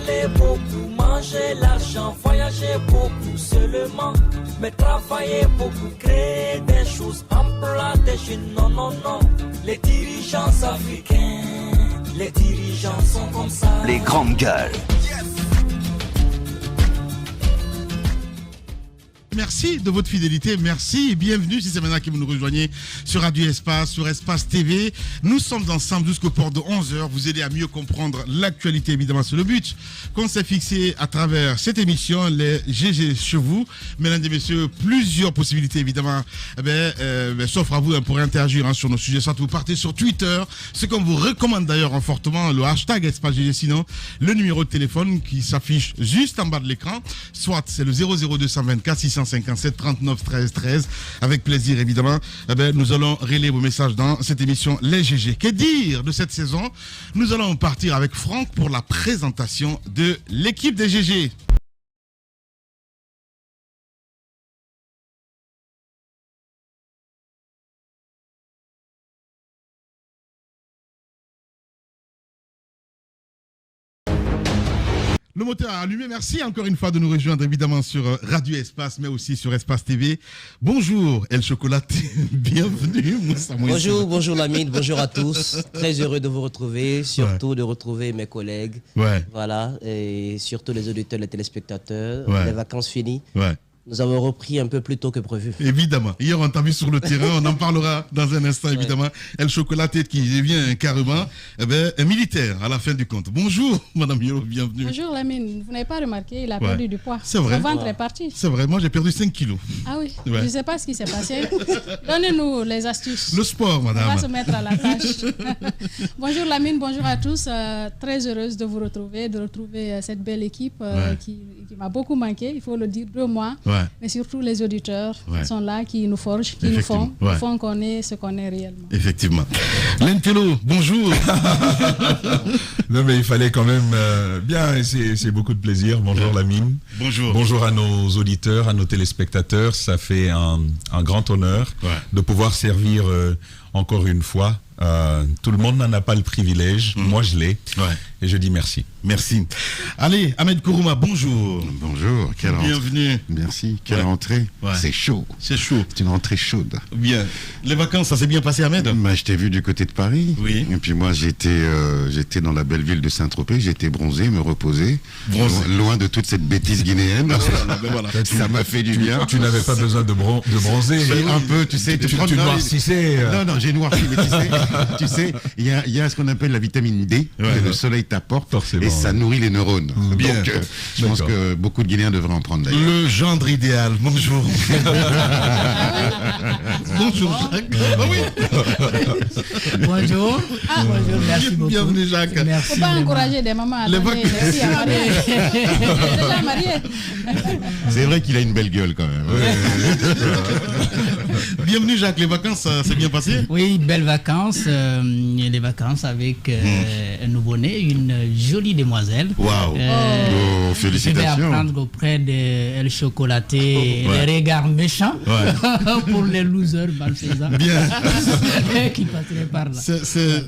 parler beaucoup, manger l'argent, voyager beaucoup seulement, mais travailler beaucoup, créer des choses, emploi des jeunes, non, non, non. Les dirigeants africains, les dirigeants sont comme ça. Les grandes gueules. Merci de votre fidélité, merci et bienvenue si c'est maintenant que vous nous rejoignez sur Radio Espace, sur Espace TV. Nous sommes ensemble jusqu'au port de 11h, vous aider à mieux comprendre l'actualité, évidemment c'est le but qu'on s'est fixé à travers cette émission, les GG chez vous. Mesdames et messieurs, plusieurs possibilités évidemment s'offrent à vous pour interagir sur nos sujets. Soit vous partez sur Twitter, ce qu'on vous recommande d'ailleurs fortement, le hashtag Espace GG, sinon le numéro de téléphone qui s'affiche juste en bas de l'écran, soit c'est le 00224 657 39 13 13. Avec plaisir, évidemment, nous allons relayer vos messages dans cette émission Les GG. Que dire de cette saison? Nous allons partir avec Franck pour la présentation de l'équipe des GG. Le moteur a allumé. Merci encore une fois de nous rejoindre évidemment sur Radio Espace, mais aussi sur Espace TV. Bonjour El Chocolaté, bienvenue Moussa Moïse. Bonjour Lamine, bonjour à tous. Très heureux de vous retrouver, surtout de retrouver mes collègues. Ouais. Voilà, et surtout les auditeurs, les téléspectateurs. Ouais. Les vacances finies. Ouais. Nous avons repris un peu plus tôt que prévu. Évidemment. Hier, on t'a vu sur le terrain. On en parlera dans un instant, évidemment. El Chocolaté qui devient carrément un militaire à la fin du compte. Bonjour, Madame Yolo, bienvenue. Bonjour, Lamine. Vous n'avez pas remarqué, il a perdu du poids. C'est vrai. Son ventre est parti. C'est vrai. Moi, j'ai perdu 5 kilos. Ah oui. Ouais. Je ne sais pas ce qui s'est passé. Donnez-nous les astuces. Le sport, madame. On va se mettre à la tâche. Bonjour, Lamine. Bonjour à tous. Très heureuse de vous retrouver, cette belle équipe qui m'a beaucoup manqué. Il faut le dire, 2 mois. Ouais. Mais surtout les auditeurs qui sont là, qui nous forgent, qui nous font qu'on est ce qu'on est réellement. Effectivement. L'intello, bonjour. Non mais il fallait quand même bien, et c'est beaucoup de plaisir. Bonjour Lamine. Bonjour. Bonjour à nos auditeurs, à nos téléspectateurs. Ça fait un grand honneur de pouvoir servir encore une fois. Tout le monde n'en a pas le privilège. Moi je l'ai. Et je dis merci. Merci. Allez, Ahmed Kourouma, bonjour. Bonjour, quelle rentrée. Bienvenue. Merci, quelle rentrée. C'est chaud. C'est chaud. C'est une rentrée chaude. Bien. Les vacances, ça s'est bien passé, Ahmed? Je t'ai vu du côté de Paris. Oui. Et puis moi, j'étais dans la belle ville de Saint-Tropez. J'étais bronzé, me reposer. Loin de toute cette bêtise guinéenne. Voilà. Ça m'a fait du bien. Tu n'avais pas besoin de bronzer. Un peu, tu sais. Tu noircissais. Non, j'ai noirci, mais tu sais, il y a ce qu'on appelle la vitamine D que le soleil t'apporte. Forcément, et ça nourrit les neurones. Bien. Donc, je pense que beaucoup de Guinéens devraient en prendre d'ailleurs. Le gendre idéal, bonjour. Bonjour Jacques. Ah oui. Bonjour. Bonjour, merci beaucoup. Bienvenue Jacques. Il ne faut pas encourager des mamans à marier. Déjà marié. C'est vrai qu'il a une belle gueule quand même. Bienvenue Jacques, les vacances, ça s'est bien passé? Oui, belles vacances. Les vacances avec un nouveau-né, une jolie demoiselle. Waouh. Félicitations. Je vais apprendre auprès de El Chocolaté les regards méchants pour les losers malfaisants. Bien. Qui passeraient par là.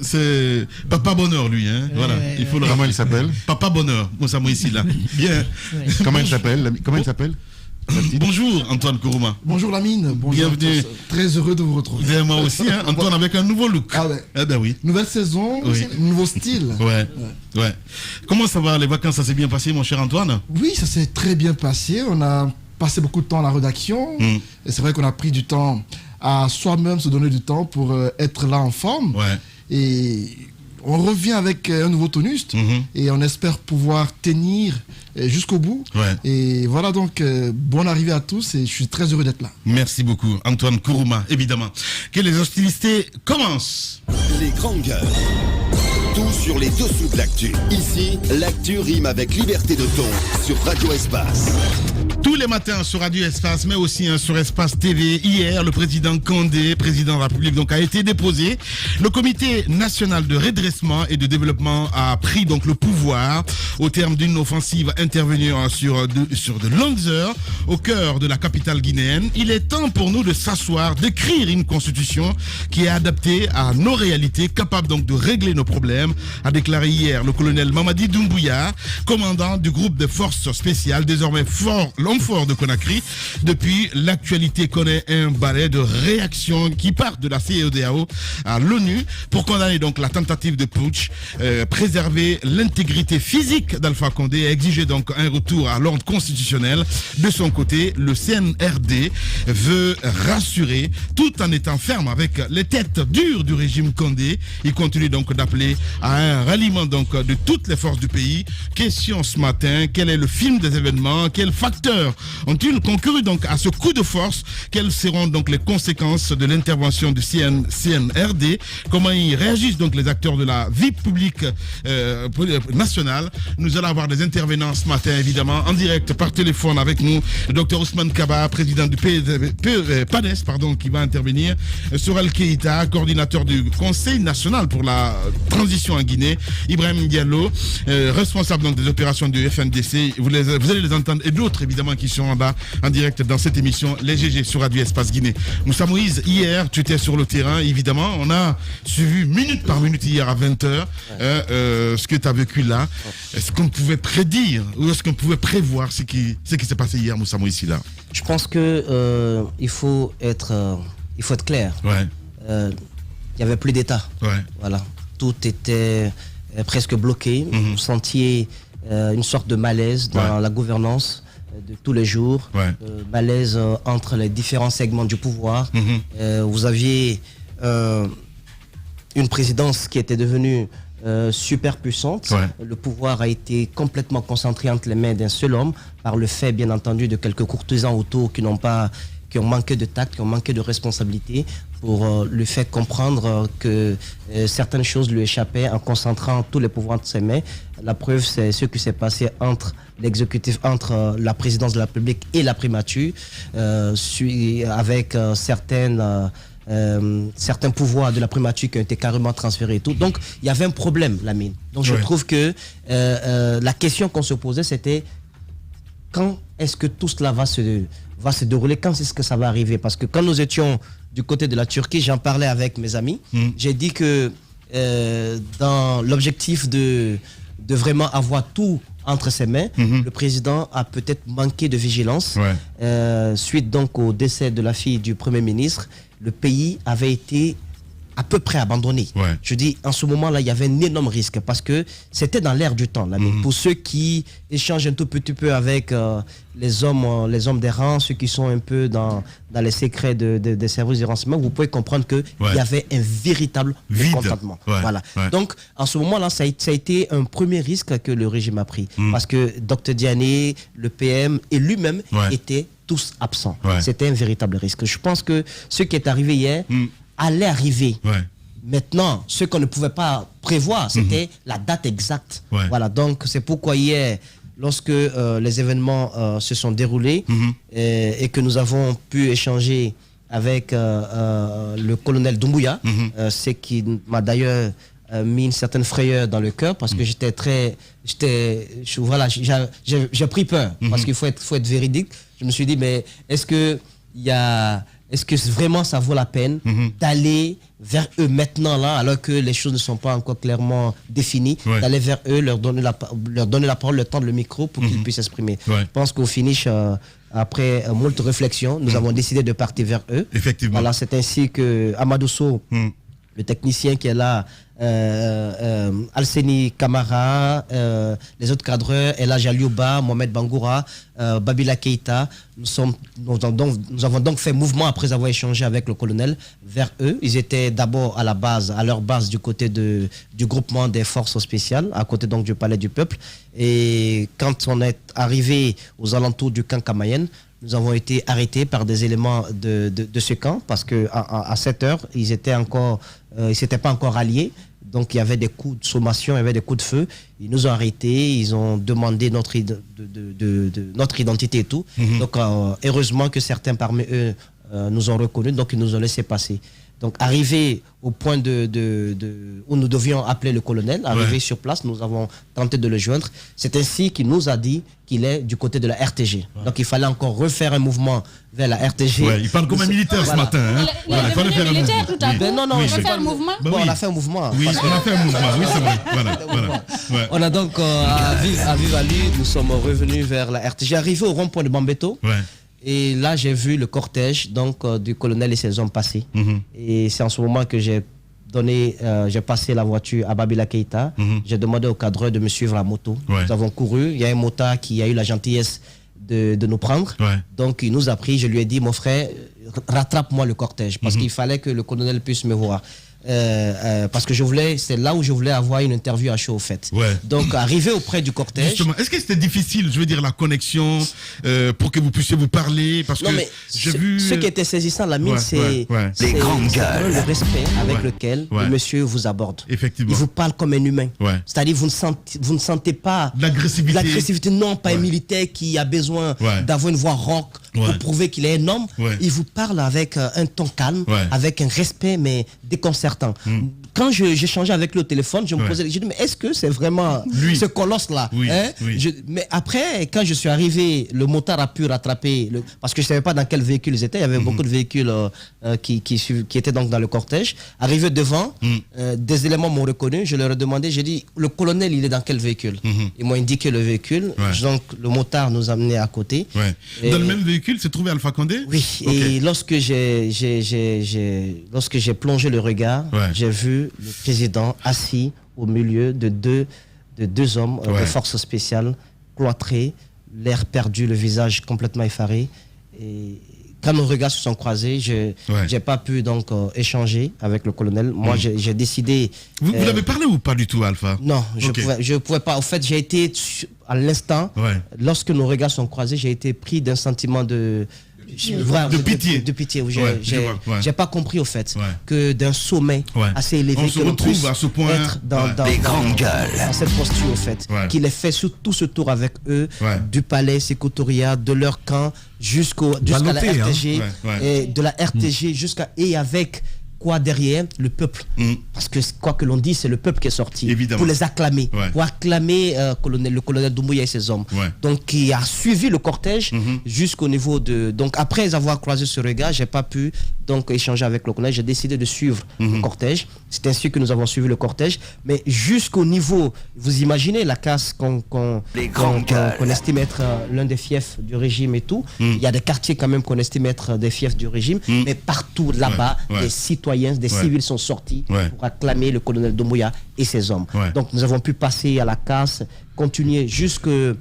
C'est Papa Bonheur lui, hein. Voilà. Il faut le Comment il s'appelle? Papa Bonheur. Moussa Moïse là. Bien. Comment il s'appelle? Bonjour Antoine Kourouma. Bonjour Lamine, bonjour. Bienvenue. Très heureux de vous retrouver. Et moi aussi, hein, Antoine avec un nouveau look. Ah ouais. Eh ben oui. Nouvelle saison, nouveau style. Ouais. Comment ça va, les vacances, ça s'est bien passé mon cher Antoine? Oui, ça s'est très bien passé. On a passé beaucoup de temps à la rédaction. Et c'est vrai qu'on a pris du temps à soi-même se donner du temps pour être là en forme. Et on revient avec un nouveau tonus et on espère pouvoir tenir jusqu'au bout. Et voilà donc, bonne arrivée à tous et je suis très heureux d'être là. Merci beaucoup, Antoine Kourouma, évidemment. Que les hostilités commencent. Les grandes gueules. Tout sur les dessous de l'actu. Ici, l'actu rime avec liberté de ton sur Radio Espace. Tous les matins sur Radio Espace, mais aussi sur Espace TV. Hier, le président Condé, président de la République, donc, a été déposé. Le comité national de redressement et de développement a pris donc le pouvoir au terme d'une offensive intervenue sur de longues heures au cœur de la capitale guinéenne. Il est temps pour nous de s'asseoir, d'écrire une constitution qui est adaptée à nos réalités, capable donc de régler nos problèmes, a déclaré hier le colonel Mamadi Doumbouya, commandant du groupe de forces spéciales, désormais l'homme fort de Conakry. Depuis, l'actualité connaît un balai de réactions qui partent de la CEDEAO à l'ONU pour condamner donc la tentative de putsch, préserver l'intégrité physique d'Alpha Condé et exiger donc un retour à l'ordre constitutionnel. De son côté, le CNRD veut rassurer tout en étant ferme avec les têtes dures du régime Condé. Il continue donc d'appeler à un ralliement donc de toutes les forces du pays. Question ce matin, quel est le film des événements? Quels facteurs ont-ils concouru donc à ce coup de force? Quelles seront donc les conséquences de l'intervention du CNRD? Comment y réagissent donc les acteurs de la vie publique nationale? Nous allons avoir des intervenants ce matin, évidemment, en direct par téléphone avec nous. Le docteur Ousmane Kaba, président du PADES, qui va intervenir. Sorel Keïta, coordinateur du Conseil national pour la transition en Guinée. Ibrahim Diallo, responsable donc des opérations du FNDC. Vous allez les entendre, et d'autres évidemment qui sont là en direct dans cette émission, les GG sur Radio Espace Guinée. Moussa Moïse, hier tu étais sur le terrain, évidemment, on a suivi minute par minute hier à 20h ce que tu as vécu là. Est-ce qu'on pouvait prédire ou est-ce qu'on pouvait prévoir ce qui s'est passé hier, Moussa Moïse là? Je pense que il faut être clair. Ouais. Il n'y avait plus d'État. Ouais. Voilà. Tout était presque bloqué. Vous sentiez une sorte de malaise dans la gouvernance de tous les jours. Ouais. Malaise entre les différents segments du pouvoir. Vous aviez une présidence qui était devenue super puissante. Ouais. Le pouvoir a été complètement concentré entre les mains d'un seul homme, par le fait, bien entendu, de quelques courtisans autour qui ont manqué de tact, qui ont manqué de responsabilité, pour lui faire comprendre que certaines choses lui échappaient en concentrant tous les pouvoirs entre ses mains. La preuve, c'est ce qui s'est passé entre l'exécutif, entre la présidence de la République et la primature, avec certains pouvoirs de la primature qui ont été carrément transférés et tout. Donc, il y avait un problème, Lamine. Donc, je trouve que la question qu'on se posait, c'était quand est-ce que tout cela va se dérouler, quand est-ce que ça va arriver? Parce que quand nous étions du côté de la Turquie, j'en parlais avec mes amis, j'ai dit que dans l'objectif de vraiment avoir tout entre ses mains, le président a peut-être manqué de vigilance. Suite donc au décès de la fille du Premier ministre, le pays avait été à peu près abandonné. Je dis, en ce moment-là, il y avait un énorme risque parce que c'était dans l'air du temps. Là. Pour ceux qui échangent un tout petit peu avec les hommes des rangs, ceux qui sont un peu dans les secrets des services de renseignement, vous pouvez comprendre qu'il y avait un véritable mécontentement. Voilà. Donc, en ce moment-là, ça a été un premier risque que le régime a pris. Parce que Dr Diané, le PM et lui-même étaient tous absents. C'était un véritable risque. Je pense que ce qui est arrivé hier allait arriver. Maintenant, ce qu'on ne pouvait pas prévoir, c'était la date exacte. Voilà, donc c'est pourquoi hier, lorsque les événements se sont déroulés et que nous avons pu échanger avec le colonel Doumbouya, ce qui m'a d'ailleurs mis une certaine frayeur dans le cœur parce que j'ai pris peur parce qu'il faut être véridique. Je me suis dit, mais est-ce que vraiment ça vaut la peine d'aller vers eux maintenant là, alors que les choses ne sont pas encore clairement définies, d'aller vers eux, leur donner la parole, leur tendre le micro pour qu'ils puissent s'exprimer. Je pense qu'au finish, après moult réflexions, nous avons décidé de partir vers eux. Effectivement. Voilà, c'est ainsi que Amadou Sow, le technicien qui est là, Alseni Kamara, les autres cadreurs, Elhaj Aliouba, Mohamed Bangoura, Babila Keïta, nous avons donc fait mouvement après avoir échangé avec le colonel vers eux. Ils étaient d'abord à leur base du côté du groupement des forces spéciales, à côté donc du palais du peuple. Et quand on est arrivé aux alentours du camp Kamayen, nous avons été arrêtés par des éléments de ce camp parce qu'à 7 heures, ils s'étaient pas encore ralliés. Donc il y avait des coups de sommation, il y avait des coups de feu. Ils nous ont arrêtés, ils ont demandé notre identité et tout. Donc heureusement que certains parmi eux nous ont reconnus, donc ils nous ont laissé passer. Donc arrivé au point où nous devions appeler le colonel, arrivé sur place, nous avons tenté de le joindre. C'est ainsi qu'il nous a dit qu'il est du côté de la RTG. Donc il fallait encore refaire un mouvement vers la RTG. Il parle comme un militaire ce matin. Hein. Il fallait faire un mouvement. Tout à coup. Non, on va faire un mouvement. Bon, on a fait un mouvement. Oui, on a fait un mouvement. Oui, c'est vrai. On a donc, à vive allure, nous sommes revenus vers la RTG. Arrivé au rond-point de Bambeto. Et là, j'ai vu le cortège du colonel et ses hommes passer. Et c'est en ce moment que j'ai passé la voiture à Babila Keïta. J'ai demandé au cadreur de me suivre à moto. Nous avons couru. Il y a un motard qui a eu la gentillesse de nous prendre. Donc, il nous a pris. Je lui ai dit, mon frère, rattrape-moi le cortège. Parce qu'il fallait que le colonel puisse me voir. Parce que c'est là où je voulais avoir une interview à chaud, au fait. Donc, arrivé auprès du cortège. Justement, est-ce que c'était difficile, je veux dire, la connexion pour que vous puissiez vous parler? Parce que j'ai vu. Ce qui était saisissant, Lamine, c'est les grandes gueules. Le respect avec lequel le monsieur vous aborde. Effectivement. Il vous parle comme un humain. C'est-à-dire, vous ne sentez pas l'agressivité. Non, pas un militaire qui a besoin d'avoir une voix rauque pour prouver qu'il est un homme. Il vous parle avec un ton calme, avec un respect, mais déconcertant. Quand j'échangeais avec lui au téléphone, je me posais, je dis, mais est-ce que c'est vraiment ce colosse-là? Mais après, quand je suis arrivé, le motard a pu rattraper, parce que je ne savais pas dans quel véhicule ils étaient. Il y avait beaucoup de véhicules qui étaient donc dans le cortège. Arrivé devant, des éléments m'ont reconnu. Je leur ai demandé, j'ai dit, le colonel, il est dans quel véhicule? Ils m'ont indiqué le véhicule. Donc, le motard nous a amenés à côté. Dans le même véhicule, s'est trouvé Alpha Condé? Oui. Et lorsque j'ai plongé le regard, j'ai vu le président assis au milieu de deux hommes de forces spéciales, cloîtrés, l'air perdu, le visage complètement effaré. Et quand nos regards se sont croisés, je n'ai pas pu donc échanger avec le colonel. Moi, j'ai décidé... Vous l'avez parlé ou pas du tout, Alpha? Non, je pouvais pas. En fait, j'ai été, à l'instant, lorsque nos regards sont croisés, j'ai été pris d'un sentiment de pitié. De pitié. J'ai pas compris au fait que d'un sommet assez élevé, on se retrouve à ce point dans cette posture au fait, qu'il ait fait tout ce tour avec eux, du palais Sécotoria, de leur camp jusqu'à la RTG, et de la RTG et avec quoi derrière le peuple, parce que quoi que l'on dit, c'est le peuple qui est sorti pour les acclamer, pour acclamer le colonel Doumbouya et ses hommes. Donc qui a suivi le cortège jusqu'au niveau de... Donc après avoir croisé ce regard, j'ai pas pu donc échanger avec le colonel. J'ai décidé de suivre le cortège. C'est ainsi que nous avons suivi le cortège, mais jusqu'au niveau, vous imaginez la casse qu'on estime être l'un des fiefs du régime et tout. Il y a des quartiers quand même qu'on estime être des fiefs du régime, mais partout là-bas, des citoyens, des civils sont sortis pour acclamer le colonel Doumbouya et ses hommes. Donc nous avons pu passer à la casse, continuer jusqu'à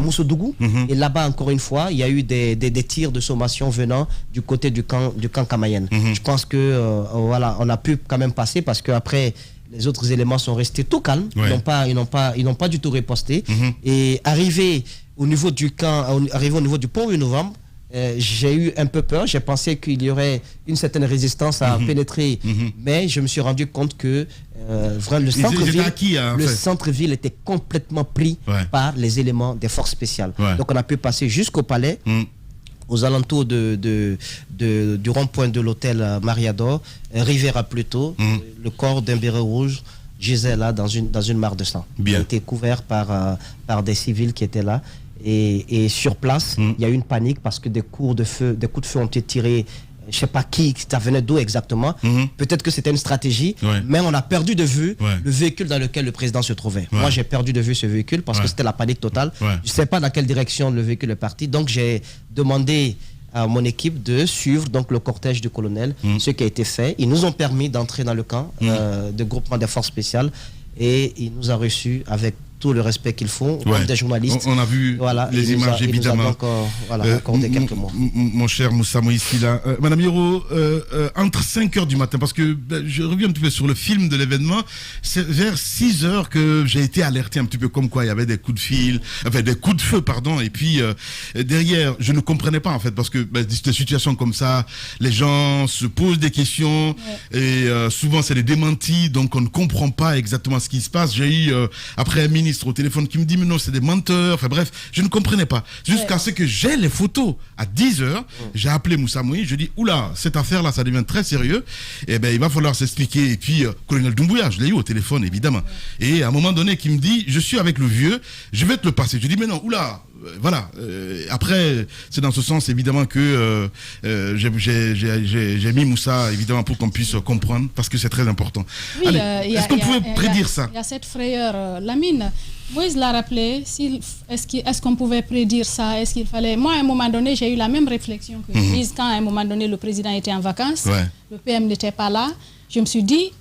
Moussodougou. Et là-bas, encore une fois, il y a eu des tirs de sommation venant du côté du camp Kamayenne. Je pense que on a pu quand même passer parce qu'après, les autres éléments sont restés tout calmes. Ils n'ont pas du tout riposté. Et arrivé au niveau du camp, arrivé au niveau du pont 8 novembre, j'ai eu un peu peur. J'ai pensé qu'il y aurait une certaine résistance à pénétrer, mais je me suis rendu compte que le centre-ville était complètement pris par les éléments des forces spéciales. Donc on a pu passer jusqu'au palais, aux alentours du rond-point de l'hôtel Mariador, Rivera plutôt, le corps d'un béret rouge gisait là dans une mare de sang. Il a été couvert par des civils qui étaient là. Et sur place, il y a eu une panique parce que des coups de feu ont été tirés. Je ne sais pas ça venait d'où exactement. Peut-être que c'était une stratégie, mais on a perdu de vue le véhicule dans lequel le président se trouvait. Moi, j'ai perdu de vue ce véhicule parce que c'était la panique totale. Je ne sais pas dans quelle direction le véhicule est parti. Donc, j'ai demandé à mon équipe de suivre donc, le cortège du colonel, ce qui a été fait. Ils nous ont permis d'entrer dans le camp de groupement des forces spéciales et il nous a reçus avec tout le respect qu'il faut, comme des journalistes. On a vu les images, évidemment. Donc, accordé quelques mots. Mon cher Moussa Moïse Fila. Madame Hiro, entre 5 h du matin, parce que je reviens un petit peu sur le film de l'événement, c'est vers 6 h que j'ai été alerté un petit peu comme quoi il y avait des coups de feu, et puis derrière, je ne comprenais pas en fait, parce que des situations comme ça, les gens se posent des questions, et souvent c'est des démentis, donc on ne comprend pas exactement ce qui se passe. J'ai eu après un ministre au téléphone qui me dit mais non, c'est des menteurs, enfin bref, je ne comprenais pas, jusqu'à ce que j'ai les photos à 10 h. J'ai appelé Moussa Moïse, je dis oula, cette affaire là ça devient très sérieux, et il va falloir s'expliquer. Et puis colonel Doumbouya, je l'ai eu au téléphone évidemment, et à un moment donné qui me dit je suis avec le vieux, je vais te le passer. Je dis mais non, oula, voilà. Après, c'est dans ce sens évidemment que j'ai mis Moussa évidemment pour qu'on puisse comprendre, parce que c'est très important. Oui, est-ce qu'on pouvait prédire ça? Il y a cette frayeur. Lamine, Moïse l'a rappelé. Est-ce qu'on pouvait prédire ça? Est-ce qu'il fallait? Moi, à un moment donné, j'ai eu la même réflexion que Moïse quand à un moment donné le président était en vacances, le PM n'était pas là. Je me suis dit,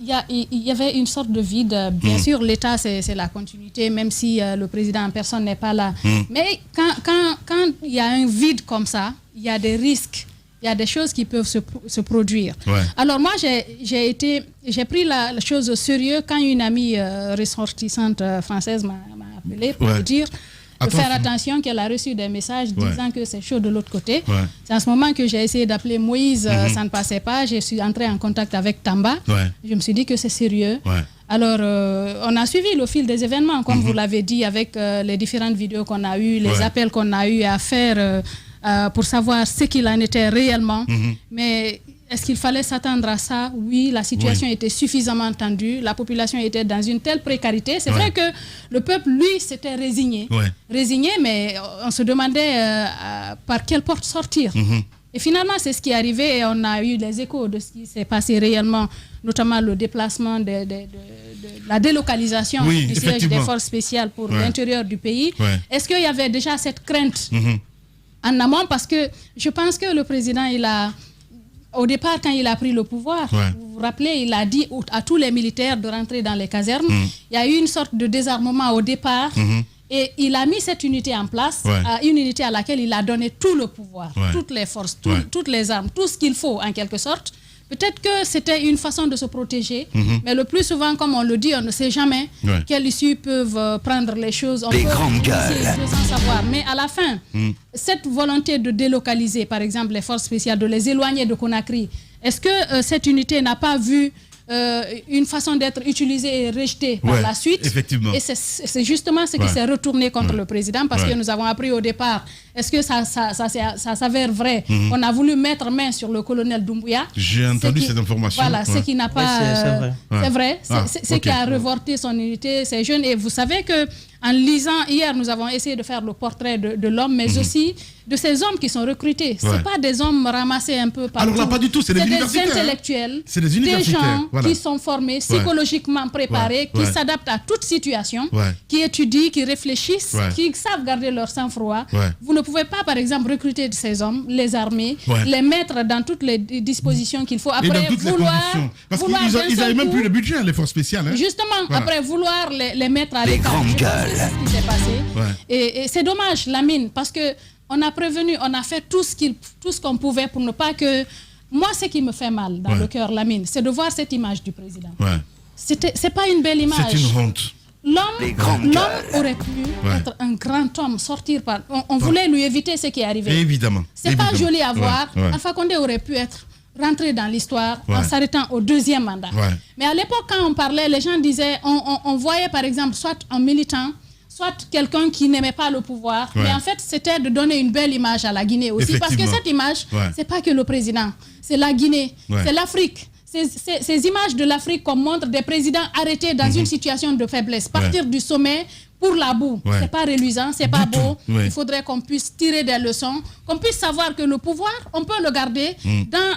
il y avait une sorte de vide. Bien sûr, l'État, c'est la continuité, même si le président en personne n'est pas là. Mais quand il y a un vide comme ça, il y a des risques, il y a des choses qui peuvent se produire. Alors moi, j'ai pris la chose au sérieux quand une amie ressortissante française m'a appelé pour me dire de faire attention, qu'elle a reçu des messages disant que c'est chaud de l'autre côté. C'est à ce moment que j'ai essayé d'appeler Moïse, ça ne passait pas. Je suis entrée en contact avec Tamba. Je me suis dit que c'est sérieux. Alors, on a suivi le fil des événements, comme vous l'avez dit, avec les différentes vidéos qu'on a eues, les appels qu'on a eu à faire pour savoir ce qu'il en était réellement. Mais est-ce qu'il fallait s'attendre à ça? Oui, la situation était suffisamment tendue. La population était dans une telle précarité. C'est vrai que le peuple, lui, s'était résigné. Résigné, mais on se demandait par quelle porte sortir. Et finalement, c'est ce qui est arrivé, et on a eu les échos de ce qui s'est passé réellement, notamment le déplacement de la délocalisation du siège des forces spéciales pour l'intérieur du pays. Est-ce qu'il y avait déjà cette crainte en amont? Parce que je pense que le président, au départ, quand il a pris le pouvoir, vous vous rappelez, il a dit à tous les militaires de rentrer dans les casernes. Il y a eu une sorte de désarmement au départ. Et il a mis cette unité en place, une unité à laquelle il a donné tout le pouvoir, toutes les forces, toutes les armes, tout ce qu'il faut en quelque sorte. Peut-être que c'était une façon de se protéger, mais le plus souvent, comme on le dit, on ne sait jamais quelle issue peuvent prendre les choses. On peut sans savoir. Mais à la fin, cette volonté de délocaliser, par exemple, les forces spéciales, de les éloigner de Conakry, est-ce que cette unité n'a pas vu une façon d'être utilisée et rejetée par la suite? Effectivement. Et c'est justement ce qui s'est retourné contre le président, parce que nous avons appris au départ, est-ce que ça s'avère vrai? On a voulu mettre main sur le colonel Doumbouya. J'ai entendu cette information. Voilà, ce qui n'a pas... c'est vrai. C'est qui a revolté son unité, ces jeunes. Et vous savez que en lisant, hier, nous avons essayé de faire le portrait de l'homme, mais aussi de ces hommes qui sont recrutés. Ce pas des hommes ramassés un peu partout. Alors là, pas du tout, c'est des intellectuels, des gens qui sont formés, psychologiquement préparés, qui s'adaptent à toute situation, qui étudient, qui réfléchissent, qui savent garder leur sang-froid. Vous ne pouvez pas, par exemple, recruter de ces hommes, les armer, les mettre dans toutes les dispositions qu'il faut. Après, parce qu'ils n'avaient même plus le budget, les forces spéciales. Justement, après vouloir les mettre à l'écart. C'est ce qui s'est passé. Et c'est dommage, Lamine, parce que on a prévenu, on a fait tout ce qu'on pouvait pour ne pas que... Moi, ce qui me fait mal dans le cœur, Lamine, c'est de voir cette image du président. C'est pas une belle image. C'est une honte. L'homme aurait pu être un grand homme, sortir par... On voulait lui éviter ce qui est arrivé. Évidemment. C'est pas joli à voir. Alpha Condé aurait pu rentrer dans l'histoire en s'arrêtant au deuxième mandat. Mais à l'époque, quand on parlait, les gens disaient... On voyait, par exemple, soit un militant, soit quelqu'un qui n'aimait pas le pouvoir. Mais en fait, c'était de donner une belle image à la Guinée aussi. Parce que cette image, c'est pas que le président. C'est la Guinée, c'est l'Afrique. Ces images de l'Afrique qu'on montre des présidents arrêtés dans une situation de faiblesse. Partir du sommet pour la boue. C'est pas reluisant, c'est pas beau. Ouais. Il faudrait qu'on puisse tirer des leçons, qu'on puisse savoir que le pouvoir, on peut le garder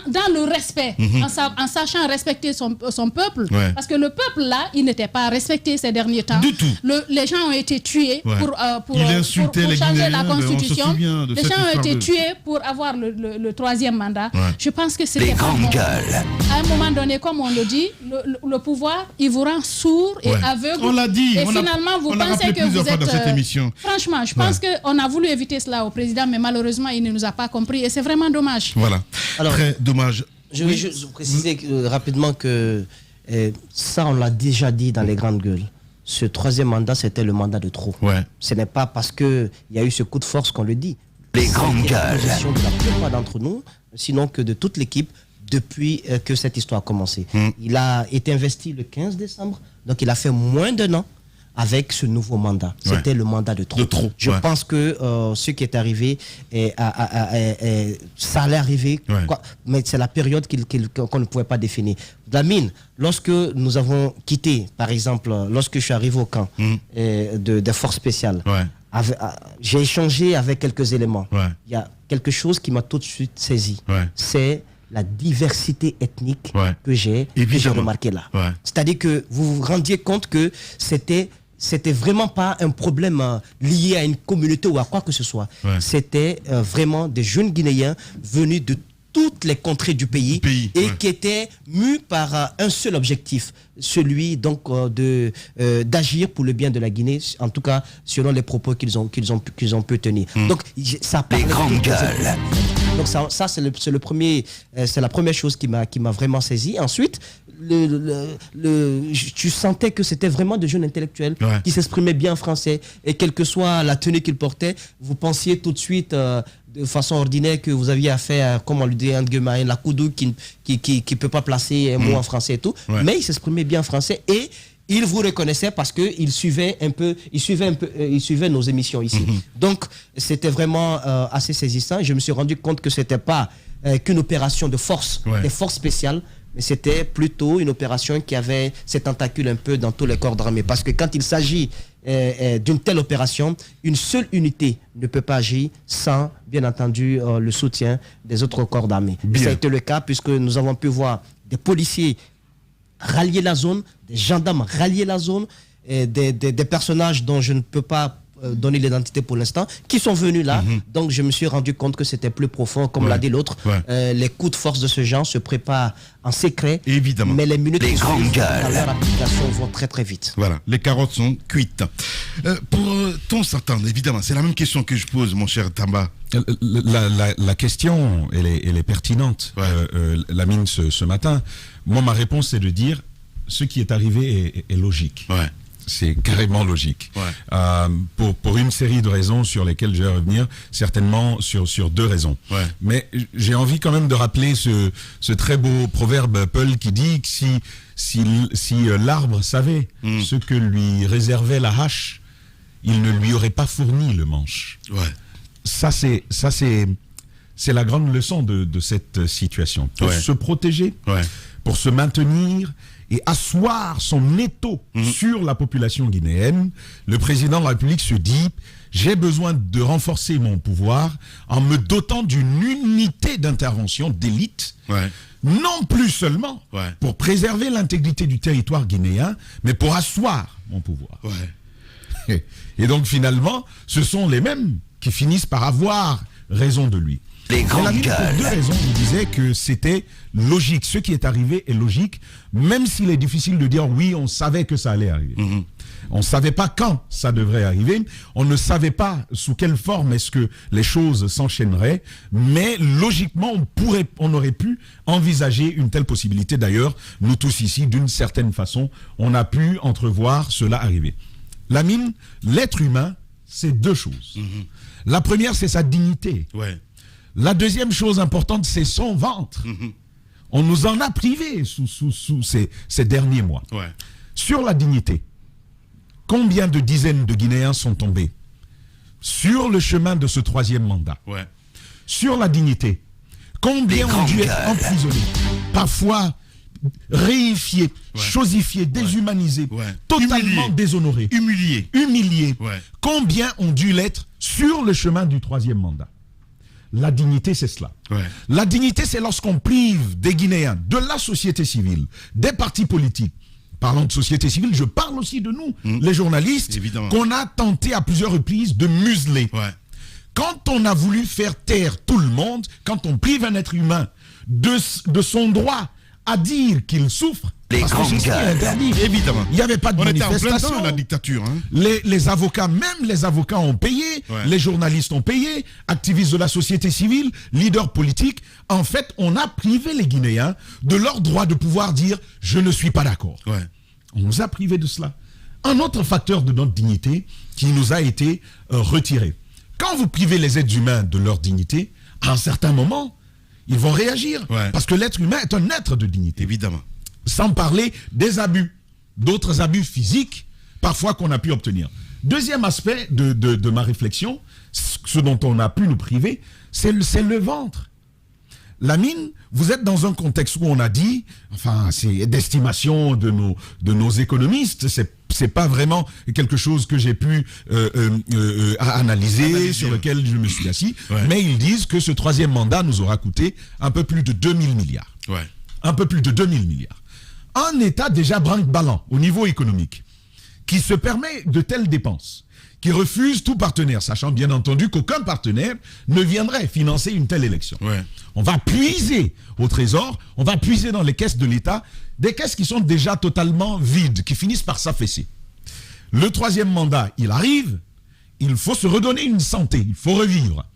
dans le respect, en sachant respecter son peuple. Ouais. Parce que le peuple là, il n'était pas respecté ces derniers temps. Du tout. Les gens ont été tués pour Il insultait les changer Guinéens, la constitution. les gens ont été tués pour avoir le troisième mandat. Ouais. Je pense que c'était pas bon. À un moment donné, comme on le dit, le pouvoir, il vous rend sourd et aveugle. On l'a dit. Et finalement, vous pensez que vous êtes... dans cette émission. Franchement, je pense qu'on a voulu éviter cela au président, mais malheureusement, il ne nous a pas compris et c'est vraiment dommage. Voilà. Alors, très dommage. Je vais juste préciser rapidement que ça, on l'a déjà dit dans les grandes gueules. Ce troisième mandat, c'était le mandat de trop. Ouais. Ce n'est pas parce qu'il y a eu ce coup de force qu'on le dit. Les grandes gueules. C'est la position de la plupart d'entre nous, sinon que de toute l'équipe, depuis que cette histoire a commencé. Il a été investi le 15 décembre, donc il a fait moins d'un an avec ce nouveau mandat. C'était le mandat de trop. Je pense que ce qui est arrivé, ça allait arriver, mais c'est la période qu'on ne pouvait pas définir. Lamine, lorsque nous avons quitté, par exemple, lorsque je suis arrivé au camp des forces spéciales, j'ai échangé avec quelques éléments. Il y a quelque chose qui m'a tout de suite saisi. C'est la diversité ethnique que j'ai remarqué là. C'est-à-dire que vous vous rendiez compte que c'était vraiment pas un problème lié à une communauté ou à quoi que ce soit. C'était vraiment des jeunes Guinéens venus de toutes les contrées du pays et qui étaient mus par un seul objectif, celui donc d'agir pour le bien de la Guinée, en tout cas selon les propos qu'ils ont pu tenir. Donc ça parle des grandes gueules. Donc ça c'est le premier, c'est la première chose qui m'a vraiment saisi. Ensuite, tu sentais que c'était vraiment des jeunes intellectuels qui s'exprimaient bien en français et quelle que soit la tenue qu'ils portaient, vous pensiez tout de suite de façon ordinaire que vous aviez affaire, comme on le dit, la Koudou qui peut pas placer un mot en français et tout, mais ils s'exprimaient bien en français et il vous reconnaissait parce qu'il suivait nos émissions ici. Donc, c'était vraiment assez saisissant. Je me suis rendu compte que c'était pas qu'une opération de force, des forces spéciales, mais c'était plutôt une opération qui avait ses tentacules un peu dans tous les corps d'armée. Parce que quand il s'agit d'une telle opération, une seule unité ne peut pas agir sans, bien entendu, le soutien des autres corps d'armée. Ça a été le cas puisque nous avons pu voir des policiers rallier la zone, des gendarmes rallier la zone, des personnages dont je ne peux pas donner l'identité pour l'instant, qui sont venus là. Donc je me suis rendu compte que c'était plus profond, comme l'a dit l'autre. Les coups de force de ce genre se préparent en secret, évidemment. Mais les minutes qui suivent dans leur application vont très très vite. Voilà, les carottes sont cuites. Pour ton certain, évidemment, c'est la même question que je pose, mon cher Tamba. La question, elle est pertinente, Lamine, ce matin. Moi, ma réponse, c'est de dire, ce qui est arrivé est logique. C'est carrément logique. Pour une série de raisons sur lesquelles je vais revenir, certainement sur deux raisons. Mais j'ai envie quand même de rappeler ce très beau proverbe Peul qui dit que si l'arbre savait ce que lui réservait la hache, il ne lui aurait pas fourni le manche. Ça c'est la grande leçon de cette situation. Pour se protéger, pour se maintenir et asseoir son étau sur la population guinéenne, le président de la République se dit « J'ai besoin de renforcer mon pouvoir en me dotant d'une unité d'intervention d'élite, non plus seulement pour préserver l'intégrité du territoire guinéen, mais pour asseoir mon pouvoir. » Et donc finalement, ce sont les mêmes qui finissent par avoir raison de lui. Les grandes gueules. Pour deux raisons, je disais que c'était logique. Ce qui est arrivé est logique, même s'il est difficile de dire oui, on savait que ça allait arriver. On ne savait pas quand ça devrait arriver. On ne savait pas sous quelle forme est-ce que les choses s'enchaîneraient. Mais logiquement, on aurait pu envisager une telle possibilité. D'ailleurs, nous tous ici, d'une certaine façon, on a pu entrevoir cela arriver. Lamine, l'être humain, c'est deux choses. La première, c'est sa dignité. La deuxième chose importante, c'est son ventre. On nous en a privés sous ces derniers mois. Sur la dignité, combien de dizaines de Guinéens sont tombés sur le chemin de ce troisième mandat? Sur la dignité, combien ont dû être emprisonnés? Parfois, réifié, chosifié, déshumanisé, totalement déshonoré, humilié. Combien ont dû l'être sur le chemin du 3e mandat? La dignité, c'est cela. La dignité, c'est lorsqu'on prive des Guinéens, de la société civile, des partis politiques. Parlant de société civile, je parle aussi de nous, les journalistes, qu'on a tenté à plusieurs reprises de museler. Quand on a voulu faire taire tout le monde, quand on prive un être humain de son droit à dire qu'il souffre, parce que ceci est interdit. Évidemment. Il n'y avait pas de manifestation. On était en plein temps, la dictature. Hein. Les avocats, même les avocats ont payé, les journalistes ont payé, activistes de la société civile, leaders politiques. En fait, on a privé les Guinéens de leur droit de pouvoir dire « je ne suis pas d'accord ». On nous a privés de cela. Un autre facteur de notre dignité qui nous a été retiré. Quand vous privez les êtres humains de leur dignité, à un certain moment, ils vont réagir. Parce que l'être humain est un être de dignité. Évidemment. Sans parler des abus, d'autres abus physiques, parfois qu'on a pu obtenir. Deuxième aspect de ma réflexion, ce dont on a pu nous priver, c'est le ventre. Lamine, vous êtes dans un contexte où on a dit, enfin, c'est d'estimation de nos économistes, c'est pas vraiment quelque chose que j'ai pu analyser, sur lequel je me suis assis, mais ils disent que ce 3e mandat nous aura coûté un peu plus de 2000 milliards. Un peu plus de 2000 milliards. Un État déjà brinque-ballant au niveau économique, qui se permet de telles dépenses, qui refuse tout partenaire, sachant bien entendu qu'aucun partenaire ne viendrait financer une telle élection. On va puiser au Trésor, on va puiser dans les caisses de l'État, des caisses qui sont déjà totalement vides, qui finissent par s'affaisser. Le 3e mandat, il arrive, il faut se redonner une santé, il faut revivre.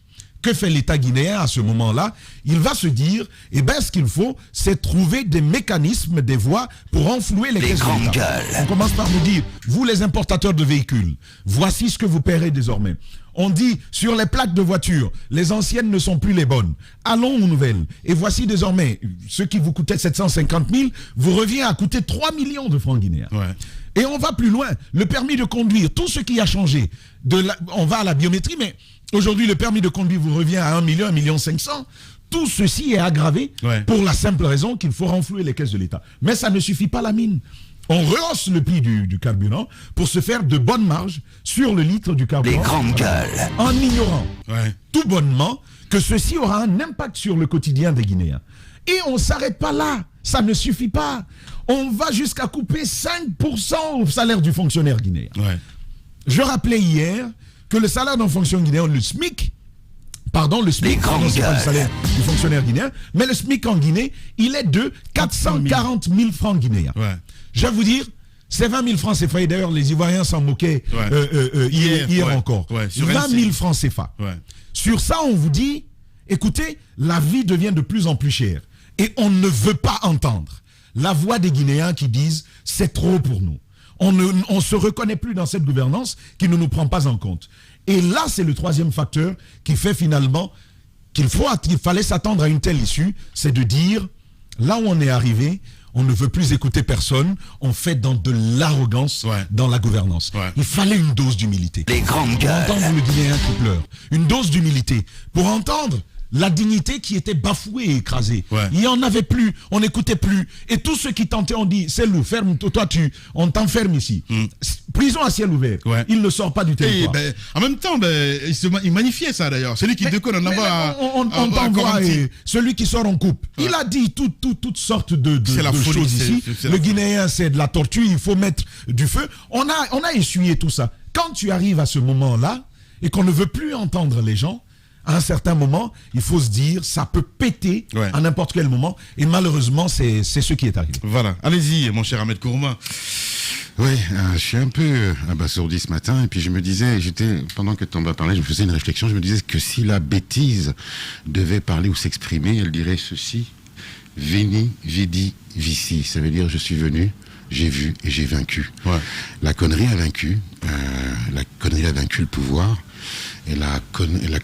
Que fait l'État guinéen à ce moment-là? Il va se dire, eh bien, ce qu'il faut, c'est trouver des mécanismes, des voies pour renflouer les caisses de l'État. On commence par nous dire, vous les importateurs de véhicules, voici ce que vous paierez désormais. On dit, sur les plaques de voitures, les anciennes ne sont plus les bonnes. Allons aux nouvelles. Et voici désormais, ce qui vous coûtait 750 000, vous revient à coûter 3 millions de francs guinéens. Et on va plus loin. Le permis de conduire, tout ce qui a changé, on va à la biométrie, mais aujourd'hui, le permis de conduire vous revient à 1 million, 1,5 million. Tout ceci est aggravé pour la simple raison qu'il faut renflouer les caisses de l'État. Mais ça ne suffit pas, Lamine. On rehausse le prix du carburant pour se faire de bonnes marges sur le litre du carburant. Les grandes gueules. En ignorant tout bonnement que ceci aura un impact sur le quotidien des Guinéens. Et on ne s'arrête pas là. Ça ne suffit pas. On va jusqu'à couper 5% au salaire du fonctionnaire guinéen. Je rappelais hier que le salaire d'un fonctionnaire guinéen, le SMIC, c'est pas le salaire du fonctionnaire guinéen, mais le SMIC en Guinée, il est de 440 000 francs guinéens. Je vais vous dire, c'est 20 000 francs CFA, et d'ailleurs les Ivoiriens s'en moquaient hier encore. 20 000 francs CFA. Sur ça, on vous dit, écoutez, la vie devient de plus en plus chère. Et on ne veut pas entendre la voix des Guinéens qui disent, c'est trop pour nous. On ne se reconnaît plus dans cette gouvernance qui ne nous prend pas en compte. Et là, c'est le 3e facteur qui fait finalement qu'il fallait s'attendre à une telle issue, c'est de dire, là où on est arrivé, on ne veut plus écouter personne, on fait dans de l'arrogance dans la gouvernance. Il fallait une dose d'humilité. Les grandes gueules. Pour entendre le Guinéen qui pleure. Une dose d'humilité. Pour entendre la dignité qui était bafouée et écrasée. Il n'y en avait plus, on n'écoutait plus. Et tous ceux qui tentaient ont dit, c'est loup, ferme, toi on t'enferme ici. Prison à ciel ouvert. Il ne sort pas du territoire. En même temps, il magnifiait ça d'ailleurs. Celui qui déconne en avoir. On t'envoie, celui qui sort en coupe. Il a dit toutes sortes de choses ici. Le Guinéen, c'est de la tortue, il faut mettre du feu. On a essuyé tout ça. Quand tu arrives à ce moment-là, et qu'on ne veut plus entendre les gens, à un certain moment, il faut se dire, ça peut péter à n'importe quel moment. Et malheureusement, c'est ce qui est arrivé. Voilà. Allez-y, mon cher Ahmed Kourouma. Oui, je suis un peu abasourdi ce matin. Et puis je me disais, pendant que Tamba parlait, je me faisais une réflexion. Je me disais que si la bêtise devait parler ou s'exprimer, elle dirait ceci. Veni, vidi, vici. Ça veut dire, je suis venu, j'ai vu et j'ai vaincu. La connerie a vaincu. La connerie a vaincu le pouvoir. Et la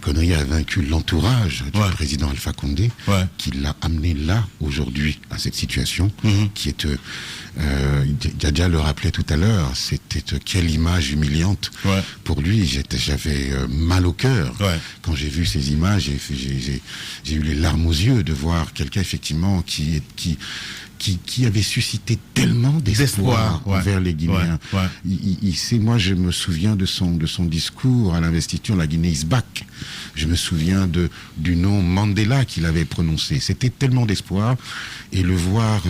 connerie a vaincu l'entourage du président Alpha Condé, qui l'a amené là, aujourd'hui, à cette situation, qui est, Djadja le rappelait tout à l'heure, c'était quelle image humiliante pour lui. J'avais mal au cœur quand j'ai vu ces images, j'ai eu les larmes aux yeux de voir quelqu'un, effectivement, qui qui avait suscité tellement d'espoir envers les Guinéens. Moi, je me souviens de son discours à l'investiture, la Guinée is back. Je me souviens du nom Mandela qu'il avait prononcé. C'était tellement d'espoir. Et le voir...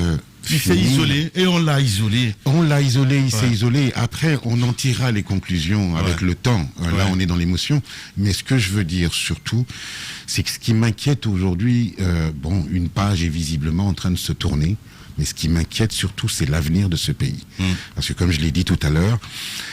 il s'est isolé, et on l'a isolé. Il s'est isolé. Après, on en tirera les conclusions avec le temps. Là, on est dans l'émotion. Mais ce que je veux dire, surtout, c'est que ce qui m'inquiète aujourd'hui, une page est visiblement en train de se tourner. Mais ce qui m'inquiète surtout, c'est l'avenir de ce pays. Parce que comme je l'ai dit tout à l'heure,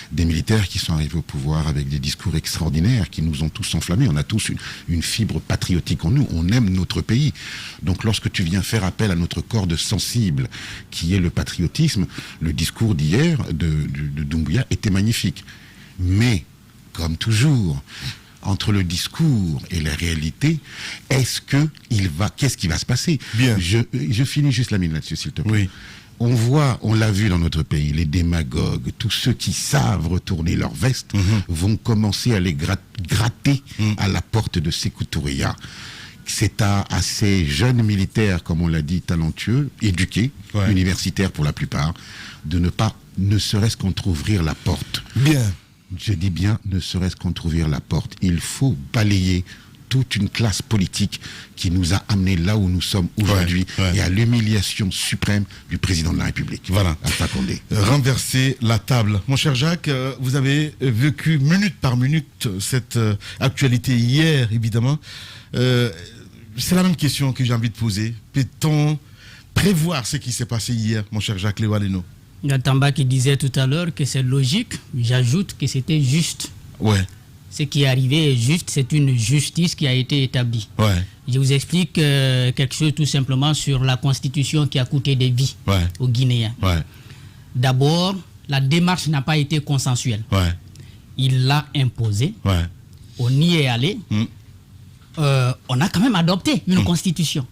des militaires qui sont arrivés au pouvoir avec des discours extraordinaires, qui nous ont tous enflammés. On a tous une fibre patriotique en nous. On aime notre pays. Donc lorsque tu viens faire appel à notre corde sensible, qui est le patriotisme, le discours d'hier de Doumbouya était magnifique. Mais, comme toujours... entre le discours et la réalité, qu'est-ce qui va se passer? Bien. Je finis juste la minute là-dessus, s'il te plaît. Oui. On l'a vu dans notre pays, les démagogues, tous ceux qui savent retourner leur veste, vont commencer à les gratter à la porte de Sékou Toureya. C'est à ces jeunes militaires, comme on l'a dit, talentueux, éduqués, universitaires pour la plupart, de ne serait-ce qu'entrouvrir la porte. Bien. Je dis bien, ne serait-ce qu'entrouvrir la porte. Il faut balayer toute une classe politique qui nous a amenés là où nous sommes aujourd'hui et à l'humiliation suprême du président de la République. Voilà. Alpha Condé. Renverser la table. Mon cher Jacques, vous avez vécu minute par minute cette actualité hier, évidemment. C'est la même question que j'ai envie de poser. Peut-on prévoir ce qui s'est passé hier, mon cher Jacques Léo Aleno? Il y a Tamba qui disait tout à l'heure que c'est logique. J'ajoute que c'était juste. Ce qui est arrivé est juste. C'est une justice qui a été établie. Je vous explique quelque chose tout simplement sur la Constitution qui a coûté des vies aux Guinéens. D'abord, la démarche n'a pas été consensuelle. Il l'a imposée. On y est allé. On a quand même adopté une Constitution.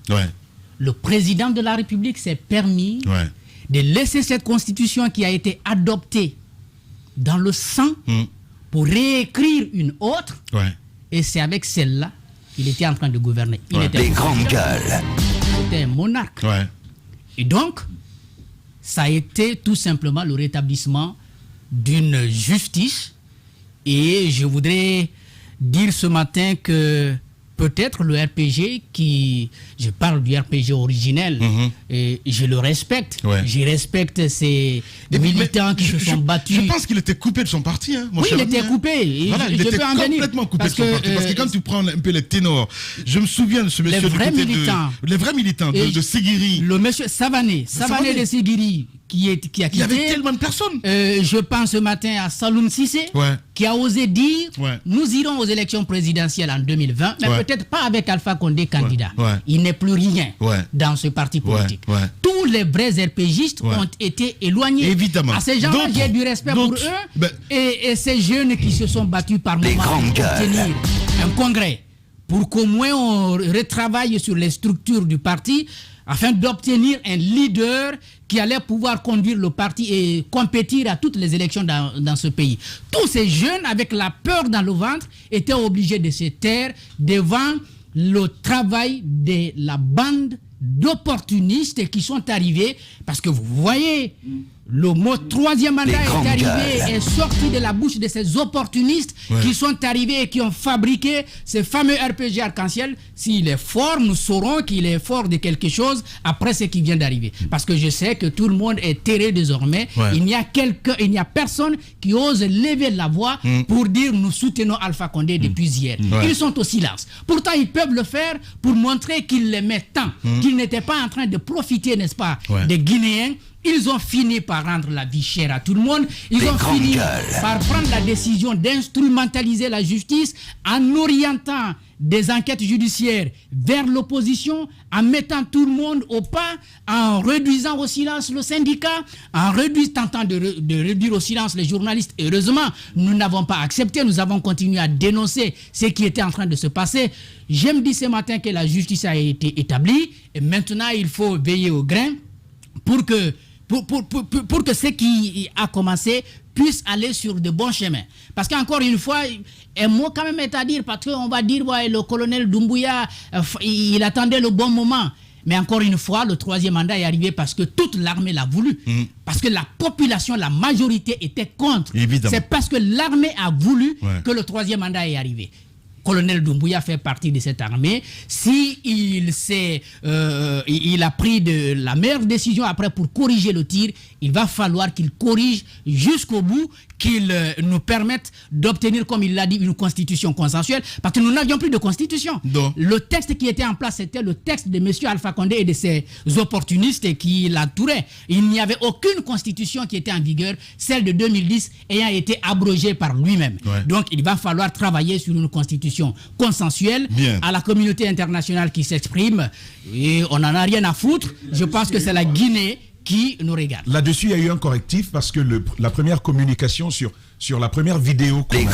Le président de la République s'est permis... de laisser cette constitution qui a été adoptée dans le sang pour réécrire une autre. Et c'est avec celle-là qu'il était en train de gouverner. Il était des grandes gueules. C'était un monarque. Et donc, ça a été tout simplement le rétablissement d'une justice. Et je voudrais dire ce matin que peut-être le RPG je parle du RPG originel, et je le respecte. Je respecte ces militants qui se sont battus. Je pense qu'il était coupé de son parti. Oui, il était coupé. Il était complètement coupé de son parti. Parce que quand tu prends un peu les ténors, je me souviens de ce monsieur les vrais militants de Sigiri. Le monsieur Savané de Sigiri, qui a quitté. Il y avait tellement de personnes. Je pense ce matin à Saloum Cissé, qui a osé dire nous irons aux élections présidentielles en 2020, mais peut-être pas avec Alpha Condé candidat. Il n'est plus rien dans ce parti politique. Tous les vrais RPGistes ont été éloignés. Évidemment. À ces gens-là, j'ai du respect pour eux. Et ces jeunes qui se sont battus par moment pour obtenir un congrès, pour qu'au moins on retravaille sur les structures du parti, afin d'obtenir un leader qui allait pouvoir conduire le parti et compétir à toutes les élections dans ce pays. Tous ces jeunes, avec la peur dans le ventre, étaient obligés de se taire devant le travail de la bande d'opportunistes qui sont arrivés, parce que vous voyez, le mot troisième mandat est arrivé, est sorti de la bouche de ces opportunistes qui sont arrivés et qui ont fabriqué ce fameux RPG arc-en-ciel. S'il est fort, nous saurons qu'il est fort de quelque chose après ce qui vient d'arriver. Parce que je sais que tout le monde est terré désormais. Il n'y a personne qui ose lever la voix pour dire nous soutenons Alpha Condé depuis hier. Ils sont au silence. Pourtant, ils peuvent le faire pour montrer qu'ils l'aimaient tant, qu'ils n'étaient pas en train de profiter, n'est-ce pas, des Guinéens. Ils ont fini par rendre la vie chère à tout le monde. Ils ont fini par prendre la décision d'instrumentaliser la justice en orientant des enquêtes judiciaires vers l'opposition, en mettant tout le monde au pas, en réduisant au silence le syndicat, tentant de réduire au silence les journalistes. Heureusement, nous n'avons pas accepté, nous avons continué à dénoncer ce qui était en train de se passer. J'ai me dit ce matin que la justice a été établie et maintenant il faut veiller au grain pour que ce qui a commencé puisse aller sur de bons chemins. Parce qu'encore une fois, un mot quand même est à dire, parce qu'on va dire, le colonel Doumbouya, il attendait le bon moment. Mais encore une fois, le troisième mandat est arrivé parce que toute l'armée l'a voulu. Parce que la population, la majorité était contre. C'est parce que l'armée a voulu que le troisième mandat est arrivé. Colonel Doumbouya fait partie de cette armée. Si il a pris la meilleure décision après pour corriger le tir, il va falloir qu'il corrige jusqu'au bout, qu'il nous permette d'obtenir, comme il l'a dit, une constitution consensuelle, parce que nous n'avions plus de constitution. Donc. Le texte qui était en place, c'était le texte de M. Alpha Condé et de ses opportunistes qui l'entouraient. Il n'y avait aucune constitution qui était en vigueur, celle de 2010 ayant été abrogée par lui-même. Donc il va falloir travailler sur une constitution consensuelle. À la communauté internationale qui s'exprime, et on n'en a rien à foutre. Je pense que c'est la Guinée qui nous regarde. Là-dessus, il y a eu un correctif parce que la première communication sur la première vidéo qu'on a vue,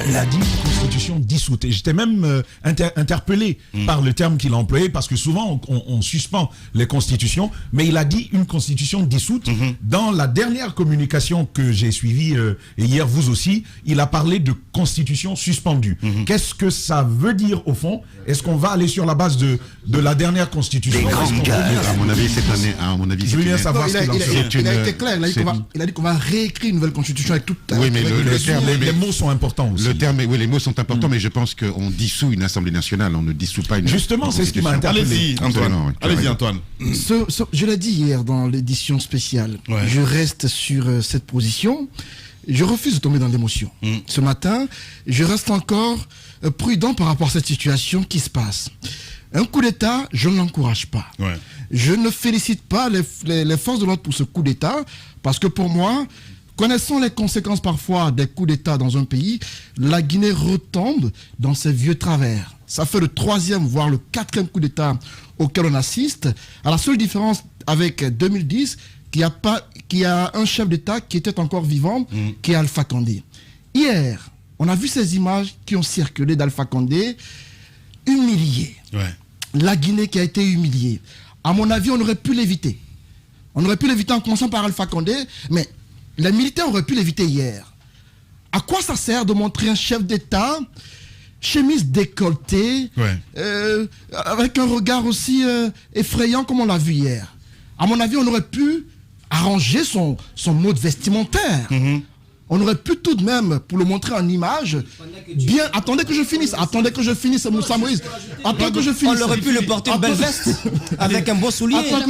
il a dit constitution dissoute. Et j'étais même interpellé par le terme qu'il a employé parce que souvent on suspend les constitutions, mais il a dit une constitution dissoute. Dans la dernière communication que j'ai suivie, et hier vous aussi, il a parlé de constitution suspendue. Qu'est-ce que ça veut dire au fond? Est-ce qu'on va aller sur la base de la dernière constitution? À mon avis, cette année, je veux bien savoir ce qu'il en sait. Il a été clair, il a dit qu'on va réécrire une nouvelle constitution avec toute... Oui, mais les mots sont importants aussi. Les mots sont importants, mais je pense qu'on dissout une Assemblée nationale, on ne dissout pas une... Justement, c'est ce qui m'a interpellé. Allez-y, Antoine. Je l'ai dit hier dans l'édition spéciale. Je reste sur cette position. Je refuse de tomber dans l'émotion. Ce matin, je reste encore prudent par rapport à cette situation qui se passe. Un coup d'État, je ne l'encourage pas. Je ne félicite pas les forces de l'ordre pour ce coup d'État, parce que pour moi, connaissant les conséquences parfois des coups d'État dans un pays, la Guinée retombe dans ses vieux travers. Ça fait le 3e, voire le 4e coup d'État auquel on assiste. À la seule différence avec 2010, qu'il y a un chef d'État qui était encore vivant, qui est Alpha Condé. Hier, on a vu ces images qui ont circulé d'Alpha Condé humilié. La Guinée qui a été humiliée. À mon avis, on aurait pu l'éviter. On aurait pu l'éviter en commençant par Alpha Condé, mais les militaires auraient pu l'éviter hier. À quoi ça sert de montrer un chef d'État, chemise décolletée, avec un regard aussi effrayant comme on l'a vu hier? À mon avis, on aurait pu arranger son mode vestimentaire. On aurait pu tout de même, pour le montrer en image, bien... Attendez que je finisse, Moussa Moïse. Attendez que je finisse. On aurait pu le porter une belle veste, avec un beau soulier. Pendant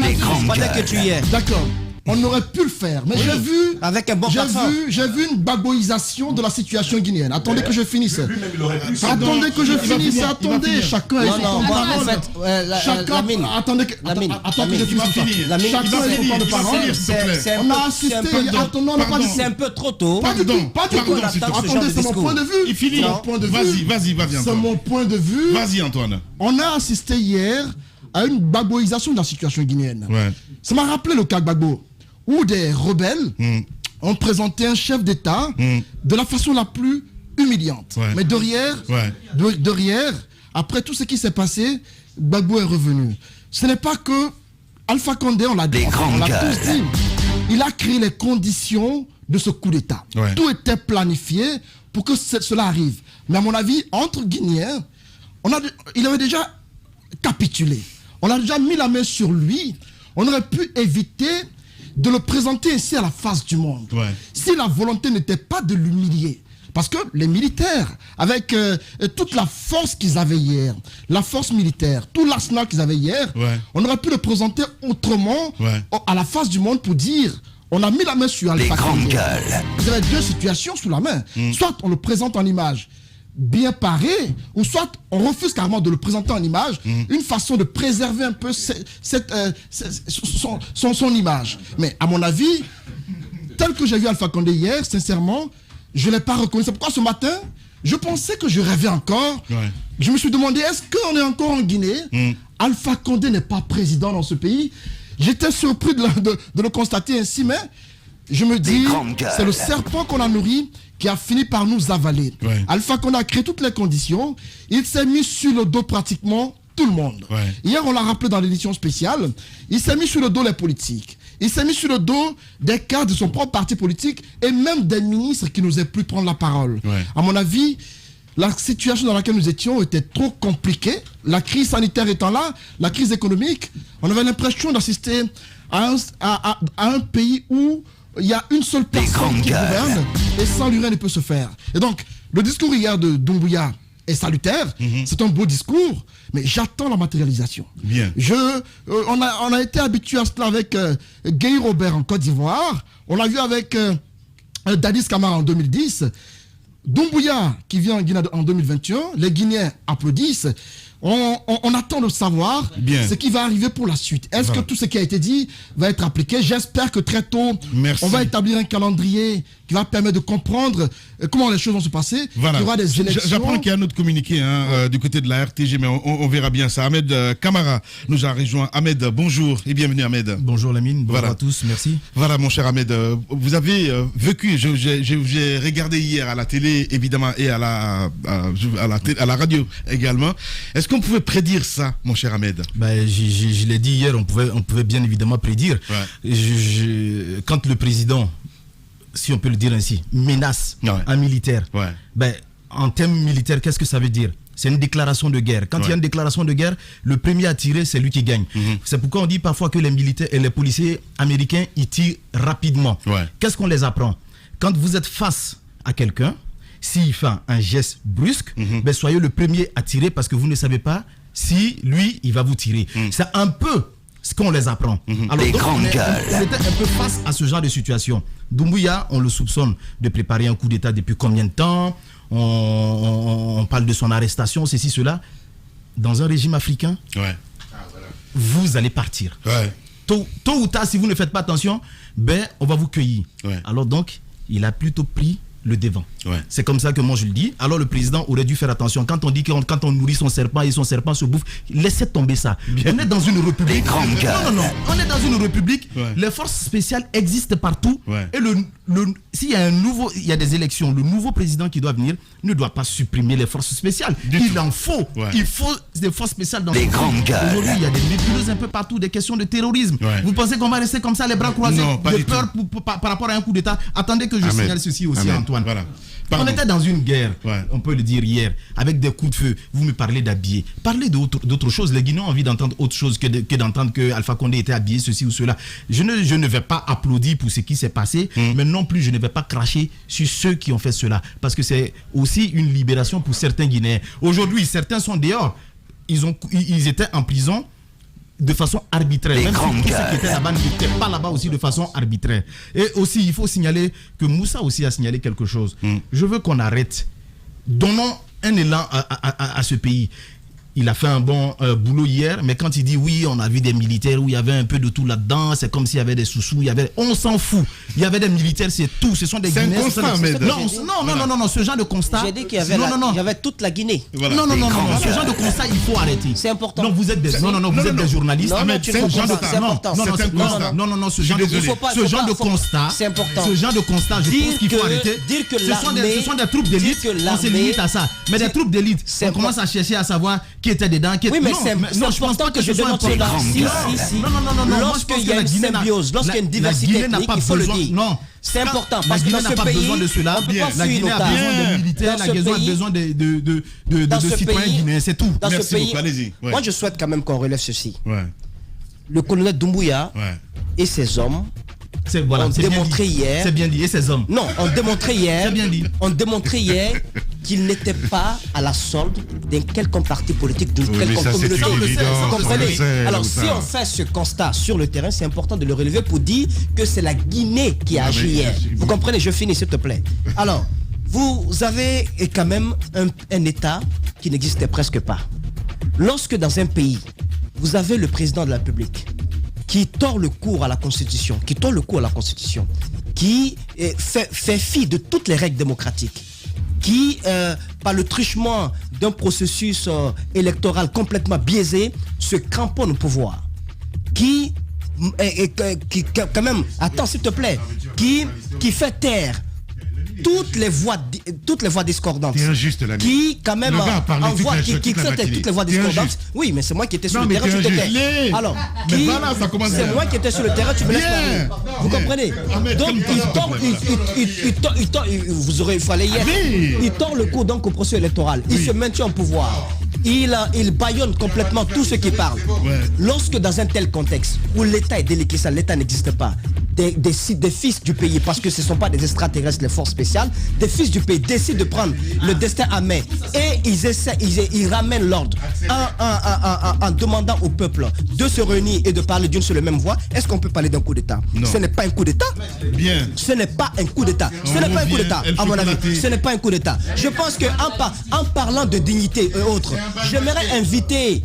que tu y es. D'accord. On aurait pu le faire, mais j'ai vu, avec un bon j'ai vu une bagoïsation de la situation guinéenne. Attendez que je finisse. Attendez que je finisse. Attendez, chacun est son temps de parole. Attendez que je finisse. Chacun est son temps de parole. On a assisté. C'est un peu trop tôt. Pas du tout. Attendez, c'est mon point de vue. Il finit. Vas-y. C'est mon point de vue. Vas-y, Antoine. On a assisté hier à une bagoïsation de la situation guinéenne. Ça m'a rappelé le cas Gbagbo, où des rebelles ont présenté un chef d'État de la façon la plus humiliante. Mais derrière, après tout ce qui s'est passé, Gbagbo est revenu. Ce n'est pas que Alpha Condé, on l'a tous dit, il a créé les conditions de ce coup d'État. Tout était planifié pour que cela arrive. Mais à mon avis, entre Guinéens, il avait déjà capitulé. On a déjà mis la main sur lui. On aurait pu éviter de le présenter ici à la face du monde. Si la volonté n'était pas de l'humilier. Parce que les militaires, avec toute la force qu'ils avaient hier, la force militaire, tout l'arsenal qu'ils avaient hier, on aurait pu le présenter autrement à la face du monde pour dire, on a mis la main sur Alpha Condé. Vous avez deux situations sous la main. Soit on le présente en image bien paré, ou soit on refuse carrément de le présenter en image, une façon de préserver un peu son image. Mais à mon avis, tel que j'ai vu Alpha Condé hier, sincèrement, je ne l'ai pas reconnu. C'est pourquoi ce matin, je pensais que je rêvais encore. Je me suis demandé, est-ce qu'on est encore en Guinée? Alpha Condé n'est pas président dans ce pays. J'étais surpris de le constater ainsi, mais je me dis, c'est le serpent qu'on a nourri qui a fini par nous avaler. Alpha Condé a créé toutes les conditions. Il s'est mis sur le dos pratiquement tout le monde. Hier, on l'a rappelé dans l'édition spéciale, il s'est mis sur le dos les politiques. Il s'est mis sur le dos des cadres de son propre parti politique et même des ministres qui n'osaient plus prendre la parole. À mon avis, la situation dans laquelle nous étions était trop compliquée. La crise sanitaire étant là, la crise économique, on avait l'impression d'assister à un pays où il y a une seule personne qui gouverne et sans lui rien ne peut se faire. Et donc, le discours hier de Doumbouya est salutaire, c'est un beau discours, mais j'attends la matérialisation. Bien. On a été habitué à cela avec Guy Robert en Côte d'Ivoire, on l'a vu avec Dadis Camara en 2010, Doumbouya qui vient en Guinée en 2021, les Guinéens applaudissent. On attend de savoir ce qui va arriver pour la suite. Est-ce que tout ce qui a été dit va être appliqué? J'espère que très tôt, on va établir un calendrier qui va permettre de comprendre comment les choses vont se passer. Voilà. Il y aura des élections. J'apprends qu'il y a un autre communiqué du côté de la RTG, mais on verra bien ça. Ahmed Camara nous a rejoint. Ahmed, bonjour et bienvenue Ahmed. Bonjour Lamine, bonjour à tous, merci. Voilà mon cher Ahmed, vous avez vécu, j'ai regardé hier à la télé évidemment et à la radio également. Est-ce qu'on pouvait prédire ça, mon cher Ahmed? Je l'ai dit hier, on pouvait bien évidemment prédire. Quand le président, si on peut le dire ainsi, menace un militaire, en termes militaires, qu'est-ce que ça veut dire? C'est une déclaration de guerre. Quand il y a une déclaration de guerre, le premier à tirer, c'est lui qui gagne. C'est pourquoi on dit parfois que les militaires et les policiers américains, ils tirent rapidement. Qu'est-ce qu'on les apprend? Quand vous êtes face à quelqu'un, s'il fait un geste brusque, soyez le premier à tirer parce que vous ne savez pas si lui, il va vous tirer. C'est un peu ce qu'on les apprend. Alors, donc, on était un peu face à ce genre de situation. Doumbouya, on le soupçonne de préparer un coup d'État depuis combien de temps? On parle de son arrestation, ceci, cela. Dans un régime africain, vous allez partir. Tôt ou tard, si vous ne faites pas attention, on va vous cueillir. Alors donc, il a plutôt pris le devant. C'est comme ça que moi je le dis. Alors le président aurait dû faire attention. Quand on dit que quand on nourrit son serpent et son serpent se bouffe, laissez tomber ça. On est dans une république. Non. On est dans une république. Les forces spéciales existent partout. Et s'il y a il y a des élections, le nouveau président qui doit venir ne doit pas supprimer les forces spéciales. Il en faut. Il faut des forces spéciales dans le pays. Aujourd'hui, il y a des nébuleuses un peu partout, des questions de terrorisme. Vous pensez qu'on va rester comme ça, les bras croisés, de peur par rapport à un coup d'État? Attendez que je signale ceci aussi, Antoine. On était dans une guerre, on peut le dire hier, avec des coups de feu. Vous me parlez d'habiller. Parlez d'autres choses. Les Guinéens ont envie d'entendre autre chose que d'entendre que Alpha Condé était habillé, ceci ou cela. Je ne vais pas applaudir pour ce qui s'est passé, mais non plus je ne vais pas cracher sur ceux qui ont fait cela. Parce que c'est aussi une libération pour certains Guinéens. Aujourd'hui, certains sont dehors. Ils étaient en prison de façon arbitraire. Même si tous ceux qui étaient là-bas n'étaient pas là-bas aussi de façon arbitraire. Et aussi, il faut signaler que Moussa aussi a signalé quelque chose. Je veux qu'on arrête. Donnons un élan à ce pays. Il a fait un bon boulot hier, mais quand il dit oui, on a vu des militaires où il y avait un peu de tout là-dedans, c'est comme s'il y avait des sous-sous, on s'en fout. Il y avait des militaires, c'est tout. Ce sont des Guinéens. C'est un constat, non, ce genre de constat. J'ai dit qu'il y avait, il y avait toute la Guinée. Non, ce genre de constat, il faut arrêter. C'est important. Donc vous êtes des, vous êtes des journalistes. C'est important. Ce genre de constat, c'est important. Ce genre de constat, je pense qu'il faut arrêter. Dire que ce sont des troupes d'élite, on se limite à ça. Mais des troupes d'élite, on commence à chercher à savoir qui était dedans, qui était... Oui, mais c'est important que je demande cela. Non. Lorsqu'il y a une symbiose, lorsqu'il y a une diversité ethnique, il faut le dire. Non. C'est important parce que dans ce pays, on ne peut pas fuir nos besoin de militaires, la Guinée a besoin de citoyens guinéens, c'est tout. Dans ce pays, moi je souhaite quand même qu'on relève ceci. Le colonel Doumbouya et ses hommes ont démontré hier. C'est bien dit, et ces hommes. Non, on démontrait hier. C'est bien dit. On démontrait hier qu'ils n'étaient pas à la solde d'un quelconque parti politique, d'une quelconque communauté. Vous comprenez? Alors, si on fait ce constat sur le terrain, c'est important de le relever pour dire que c'est la Guinée qui a agi hier. Vous comprenez? Je finis, s'il te plaît. Alors, vous avez quand même un État qui n'existait presque pas. Lorsque dans un pays, vous avez le président de la République qui tord le cours à la Constitution, qui fait fi de toutes les règles démocratiques, qui, par le truchement d'un processus électoral complètement biaisé, se cramponne au pouvoir, qui quand même, attends s'il te plaît, qui fait taire toutes les voix discordantes. C'est injuste, là. Qui, quand même, qui traitent toutes les voix discordantes. Oui, mais c'est moi qui étais sur le terrain, tu t'étais. Alors, c'est moi qui étais sur le terrain, tu me laisses parler. Vous comprenez? Donc, vous aurez, il fallait hier. Il tord le cou donc au processus électoral. Il se maintient au pouvoir. Il bâillonne complètement tous ceux qui parlent. Lorsque dans un tel contexte où l'État est déliqué, ça, l'État n'existe pas, des fils du pays, parce que ce ne sont pas des extraterrestres, les forces spéciales, des fils du pays décident de prendre le destin à main et ils ramènent l'ordre en demandant au peuple de se réunir et de parler d'une seule et même voix. Est-ce qu'on peut parler d'un coup d'État? Ce n'est pas un coup d'État. Ce n'est pas un coup d'État. Ce n'est pas un coup d'État, à mon avis. Ce n'est pas un coup d'État. Je pense qu'en parlant de dignité et autres, j'aimerais inviter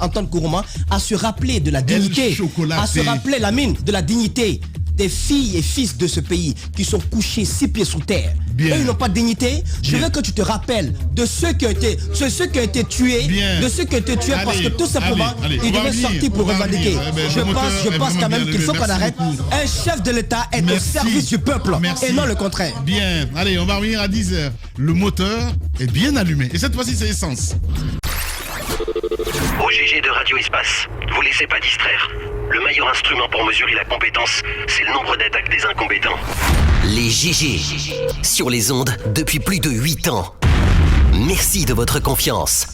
Antoine Kourouma à se rappeler de la dignité, à se rappeler la mine de la dignité des filles et fils de ce pays qui sont couchés 6 pieds sous terre. Eux, ils n'ont pas de dignité. Je veux que tu te rappelles de ceux qui ont été tués, de ceux qui ont été tués parce que tout simplement, ils devaient sortir pour revendiquer. Je pense quand même qu'il faut qu'on arrête. Un chef de l'État est au service du peuple et non le contraire. Bien, allez, on va revenir à 10h. Le moteur est bien allumé. Et cette fois-ci, c'est essence. Au GG de Radio Espace, vous laissez pas distraire. Le meilleur instrument pour mesurer la compétence, c'est le nombre d'attaques des incompétents. Les GG, sur les ondes depuis plus de 8 ans. Merci de votre confiance.